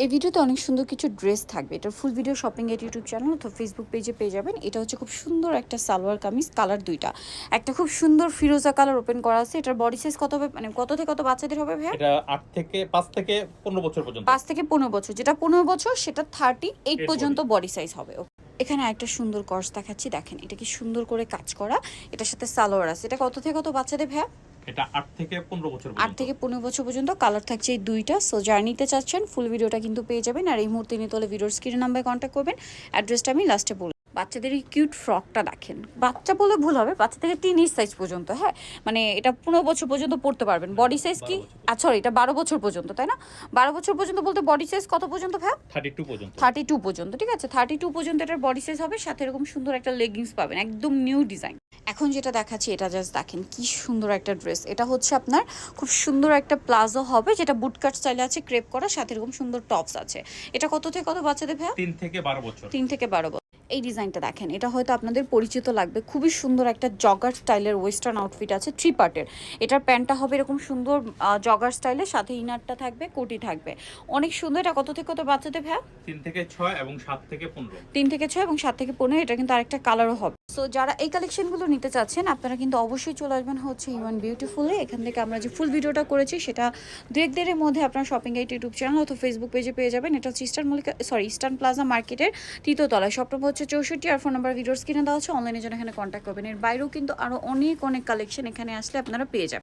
এই ভিডিওতে অনেক সুন্দর কিছু ড্রেস থাকবে। এটার ফুল ভিডিও শপিং এর ইউটিউব চ্যানেল অথবা ফেসবুক পেজে পেয়ে যাবেন। এটা হচ্ছে খুব সুন্দর একটা সালোয়ার কামিজ, কালার দুইটা। একটা খুব সুন্দর ফিরোজা কালার ওপেন করা আছে। এটার বডি সাইজ কত হবে, মানে কত থেকে কত বাচ্চাদের হবে ভাইয়া? এটা 5 থেকে 15 বছর পর্যন্ত। 5 থেকে 15 বছর। যেটা 15 বছর সেটা 38 পর্যন্ত বডি সাইজ হবে। এখানে একটা সুন্দর কর্স দেখাচ্ছি, দেখেন এটা কি সুন্দর করে কাজ করা। এটার সাথে সালোয়ার আছে। এটা কত থেকে কত বাচ্চাদের ভাইয়া? এটা 8 থেকে 15 বছর 8 পর্যন্ত। থেকে 15 বছর পর্যন্ত। কালার থাকছে এই দুইটা। সো যারা নিতে চাচ্ছেন ফুল ভিডিওটা কিন্তু পেয়ে যাবেন। আর এই মুহূর্তে নিতে হলে ভিডিওর স্ক্রিনের নাম্বারে কন্ট্যাক্ট করবেন। অ্যাড্রেসটা আমি লাস্টে বলবো। বাচ্চাদের এই কিউট ফ্রকটা দেখেন, বাচ্চা বলে ভুল হবে, বাচ্চা থেকে টিনেজ সাইজ পর্যন্ত। হ্যাঁ, মানে এটা 15 বছর পর্যন্ত পড়তে পারবেন। বডি সাইজ কি? 12 বছর। আচ্ছা, এটা 12 বছর পর্যন্ত, তাই না? 12 বছর পর্যন্ত বলতে বডি সাইজ কত পর্যন্ত ভাই? 32 পর্যন্ত। 32 পর্যন্ত, ঠিক আছে। 32 পর্যন্ত এটার বডি সাইজ হবে। সাথে এরকম সুন্দর একটা লেগিংস পাবেন, একদম নিউ ডিজাইন। এখন যেটা দেখাচ্ছি এটা জাস্ট দেখেন কি সুন্দর একটা ড্রেস। এটা হচ্ছে আপনার খুব সুন্দর একটা প্লাজো হবে, যেটা বুটকাট স্টাইলে আছে, ক্রেপ করা, সাথে এরকম সুন্দর টপস আছে। এটা কত থেকে কত বাচ্চাদের ভাইয়া? 3 থেকে 12 বছর। 3 থেকে 12 বছর। এই ডিজাইনটা দেখেন, এটা হয়তো আপনাদের পরিচিত লাগবে। খুবই সুন্দর একটা জগার স্টাইলের ওয়েস্টার্ন আউটফিট আছে, 3 পার্টের। এটার প্যান্টটা হবে এরকম সুন্দর জগার স্টাইলের, সাথে ইনারটা থাকবে, কোটি থাকবে, অনেক সুন্দর। এটা কত থেকে কত বাচ্চাদের ভাইয়া? 3 থেকে 6 এবং 7 থেকে 15। 3 থেকে 6 এবং 7 থেকে 15। এটা কিন্তু আরেকটা কালারও হবে। সো যারা এই কালেকশনগুলো নিতে চাচ্ছেন আপনারা কিন্তু অবশ্যই চলে আসবেন হচ্ছে ইউয়ান বিউটিফুলে। এখান থেকে আমরা যে ফুল ভিডিওটা করেছি সেটা 2-1 দিনের মধ্যে আপনার শপিং গাইড ইউটিউব চ্যানেল অথবা ফেসবুক পেজে পেয়ে যাবেন। এটা হচ্ছে ইস্টার্ন প্লাজা মার্কেটের 3য় তলায়। শপ নম্বর হচ্ছে 64 আর ফোন নাম্বার ভিডিওর স্ক্রিনে দেওয়া আছে। অনলাইনে জন্য এখানে কন্ট্যাক্ট করবেন। এর বাইরেও কিন্তু আরও অনেক কালেকশন এখানে আসলে আপনারা পেয়ে যাবেন।